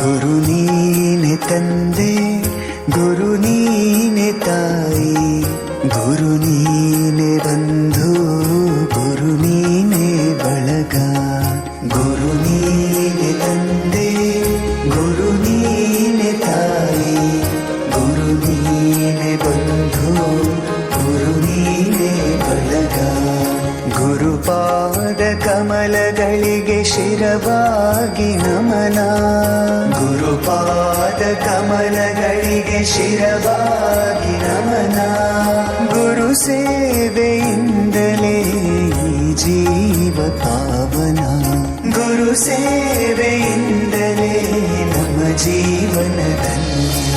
ಗುರು ನೀನೆ ತಂದೆ, ಗುರು ನೀನೆ ತಾಯಿ, ಗುರು ನೀನೆ ಬಂಧು, ಗುರು ನೀನೆ ಬಳಗ. ಗುರು ನೀನೆ ತಂದೆ, ಗುರು ನೀನೆ ತಾಯಿ, ಗುರು ನೀನೆ ಬಂಧು, ಗುರು ನೀನೆ ಬಳಗ. ಗುರುಪಾದ ಕಮಲಗಳಿಗೆ ಶಿರವಾಗಿ ನಮನ, ಗುರುಪಾದ ಕಮಲಗಳಿಗೆ ಶಿರವಾಗಿ ನಮನ. ಗುರು ಸೇವೆಯಿಂದಲೇ ಈ ಜೀವ ಪಾವನ, ಗುರು ಸೇವೆಯಿಂದಲೇ ನಮ್ಮ ಜೀವನ ಧನ್ಯ.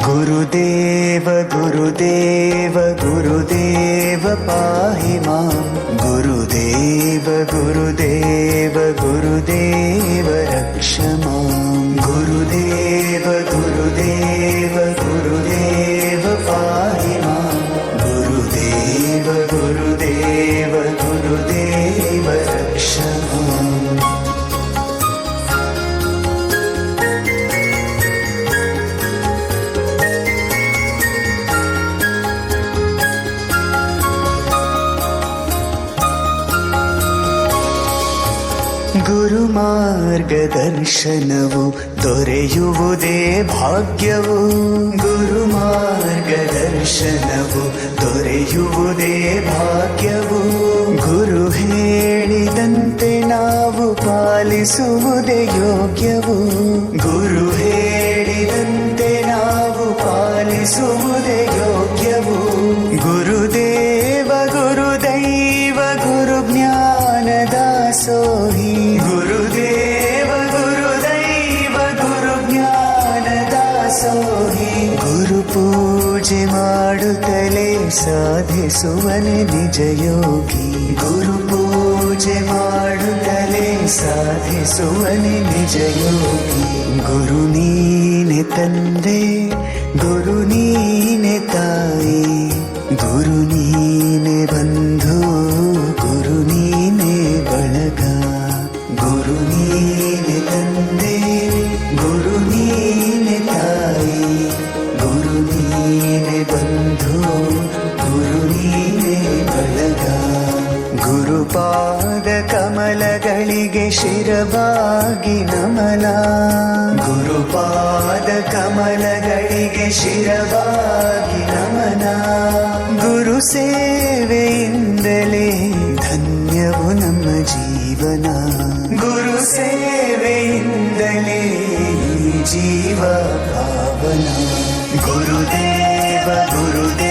ಗುರುದೇವ ಗುರುದೇವ ಗುರುದೇವ ಪಾಹಿ ಮಾಂ, ಗುರುದೇವ ಗುರುದೇವ ಗುರುದೇವ ರಕ್ಷ ಮಾಂ. ಗುರುದೇವ ಗುರುದೇವ ಗುರುದೇವ ಪಾಹಿ ಮಾಂ, ಗುರುದೇವ ಗುರುದೇವ ಗುರುದೇವ ರಕ್ಷ ಮಾಂ. ಗುರು ಮಾರ್ಗದರ್ಶನವು ದೊರೆಯುವುದೇ ಭಾಗ್ಯವು, ಗುರು ಮಾರ್ಗದರ್ಶನವು ದೊರೆಯುವುದೇ ಭಾಗ್ಯವು. ಗುರು ಹೇಳಿದಂತೆ ನಾವು ಪಾಲಿಸುವುದೇ ಯೋಗ್ಯವು, ಗುರು ಹೇಳಿದಂತೆ ನಾವು ಪಾಲಿಸುವುದೇ ಯೋಗ್ಯವು. ಗುರುದೇವ ಗುರುದೈವ ಗುರು ಜ್ಞಾನದಾಸೋಹಿ, ಗುರುದೇವ ಗುರುದೈವ ಗುರು ಜ್ಞಾನದಾಸೋಹಿ. ಗುರು ಪೂಜೆ ಮಾಡುತ್ತಲೇ ಸಾಧಿಸುವನೆ ನಿಜ ಯೋಗಿ, ಗುರು ಪೂಜೆ ಮಾಡುತ್ತಲೇ ಸಾಧಿಸುವನೆ ನಿಜ ಯೋಗಿ. ಗುರು ನೀನೆ ತಂದೆ, ಗುರು ನೀನೆ ತಾಯಿ, ಗುರು ನೀನೆ ಬಂಧು, ಗುರು ನೀನೆ ಬಳಗ. ಗುರು ನೀನೆ ತಂದೆ, ಗುರು ನೀನೆ ತಾಯಿ, ಗುರು ನೀನೆ ಬಂಧು, ಗುರು ನೀನೆ ಬಳಗ. ಗುರುಪಾದ ಕಮಲಗಳಿಗೆ ಶಿರವಾಗಿ ನಮನ, ಗುರುಪಾದ ಕಮಲಗಳಿಗೆ ಶಿರವಾಗಿ ನಮನ. ಗುರು ಸೇವೆಯಿಂದಲೇ ಧನ್ಯವು ನಮ್ಮ ಜೀವನ, ಗುರು ಸೇವೆಯಿಂದಲೇ ಈ ಜೀವ ಪಾವನ. ಗುರುದೇವ ಗುರುದೇವ